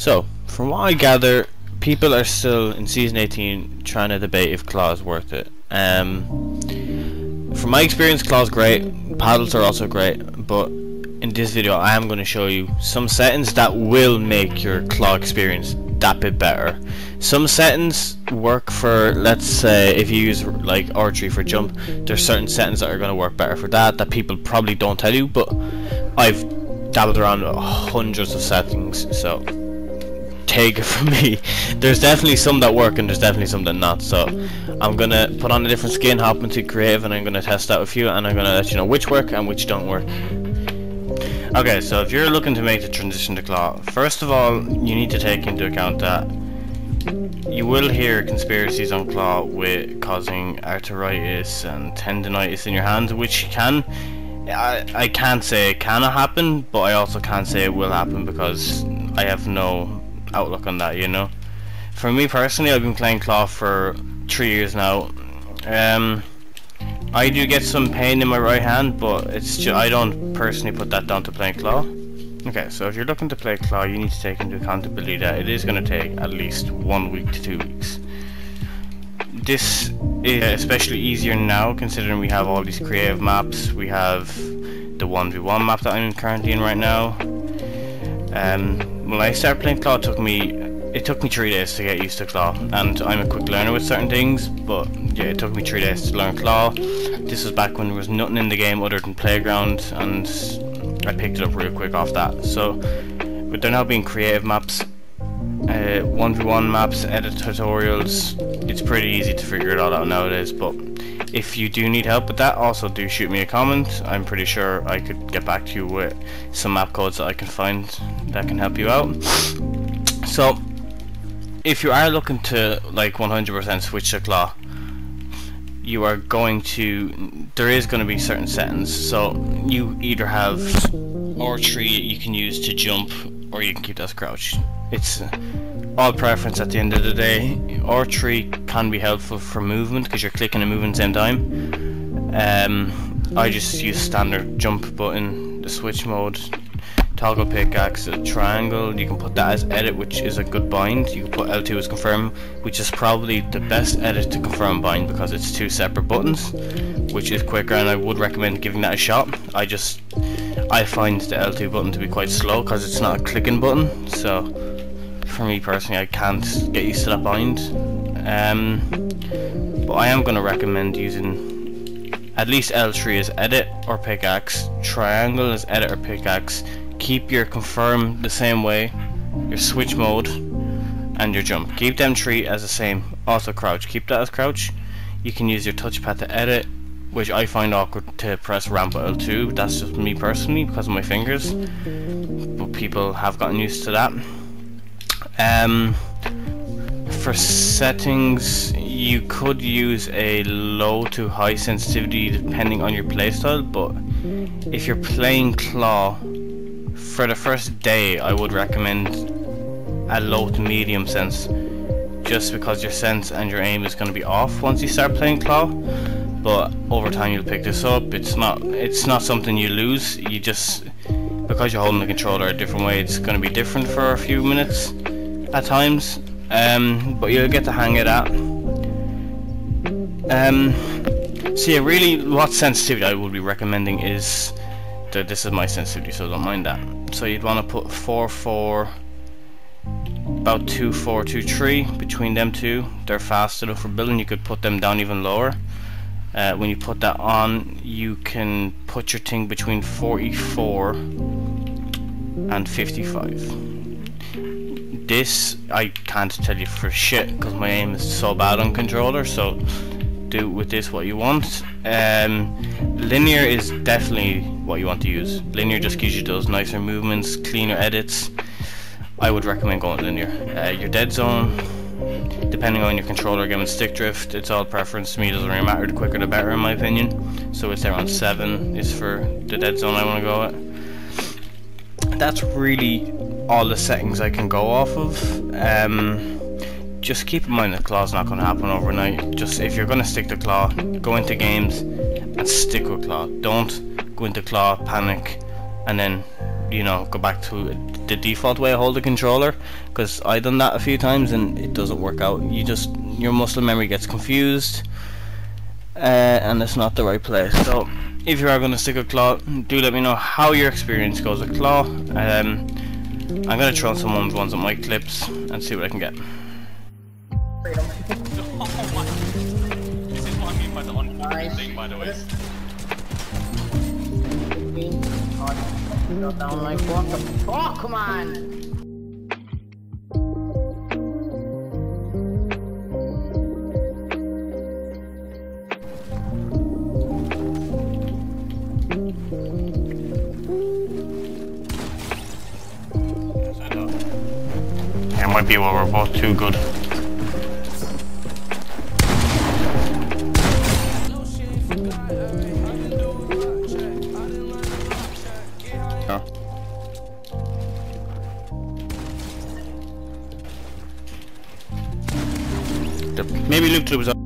So, from what I gather, people are still in Season 18 trying to debate if claw is worth it. From my experience, claw is great, paddles are also great, but in this video I am going to show you some settings that will make your claw experience that bit better. Some settings work for, let's say, if you use like archery for jump, there's certain settings that are going to work better for that people probably don't tell you, but I've dabbled around hundreds of settings, so take it from me. There's definitely some that work and there's definitely some that not, so I'm gonna put on a different skin, hop into creative, and I'm gonna test out a few, and I'm gonna let you know which work and which don't work. Okay, so if you're looking to make the transition to claw, first of all you need to take into account that you will hear conspiracies on claw with causing arthritis and tendonitis in your hands, which can, I can't say it cannot happen, but I also can't say it will happen because I have no outlook on that, you know. For me personally, I've been playing claw for 3 years now. I do get some pain in my right hand, but it's just, I don't personally put that down to playing claw. Okay, so if you're looking to play claw, you need to take into accountability that it is going to take at least 1 week to 2 weeks. This is especially easier now considering we have all these creative maps. We have the 1v1 map that I'm currently in right now. When I started playing claw, it took me 3 days to get used to claw, and I'm a quick learner with certain things, but yeah, it took me 3 days to learn claw. This was back when there was nothing in the game other than playground, and I picked it up real quick off that. So with there now being creative maps, 1v1 maps, edit tutorials, it's pretty easy to figure it all out nowadays. But if you do need help with that, also do shoot me a comment. I'm pretty sure I could get back to you with some map codes that I can find that can help you out. So if you are looking to like 100% switch to claw, you are going to, there is going to be certain settings. So you either have archery you can use to jump, or you can keep that as crouch. It's all preference at the end of the day. Archery can be helpful for movement because you're clicking and moving at the same time. I just use standard jump button, the switch mode, toggle pickaxe, a triangle. You can put that as edit, which is a good bind. You can put L2 as confirm, which is probably the best edit to confirm bind because it's 2 separate buttons, which is quicker, and I would recommend giving that a shot. I find the L2 button to be quite slow because it's not a clicking button, so for me personally I can't get used to that bind. But I am going to recommend using at least L3 as edit or pickaxe, triangle as edit or pickaxe. Keep your confirm the same way, your switch mode, and your jump. Keep them 3 as the same. Also crouch, keep that as crouch. You can use your touchpad to edit, which I find awkward to press ramp with L2. That's just me personally because of my fingers, but people have gotten used to that. For settings, you could use a low to high sensitivity depending on your playstyle, but if you're playing claw for the first day, I would recommend a low to medium sense, just because your sense and your aim is going to be off once you start playing claw. But over time you'll pick this up. It's not something you lose. You just, because you're holding the controller a different way, it's going to be different for a few minutes at times. But you'll get the hang of that. So yeah, really what sensitivity I would be recommending is that this is my sensitivity, so don't mind that. So you'd want to put 4-4, about 2-4, 2-3 between them two. They're fast enough for building. You could put them down even lower. When you put that on, you can put your thing between 44 and 55. This I can't tell you for shit because my aim is so bad on controller, so do with this what you want. Linear is definitely what you want to use. Linear just gives you those nicer movements, cleaner edits. I would recommend going linear. Your dead zone, depending on your controller, again with stick drift, it's all preference to me. It doesn't really matter, the quicker the better in my opinion. So it's around 7 is for the dead zone I want to go at. That's really all the settings I can go off of. Just keep in mind that claw's not going to happen overnight. Just if you're going to stick to claw, go into games and stick with claw. Don't go into claw, panic, and then you know, go back to the default way I hold the controller, because I done that a few times and it doesn't work out. Your muscle memory gets confused, and it's not the right place. So if you are going to stick with claw, do let me know how your experience goes with claw. I'm going to throw some ones on my clips and see what I can get. This is what I mean by the unfortunate thing, by the way. Go down like what the fuck, man! It might be where we're both too good. Maybe Luke was up.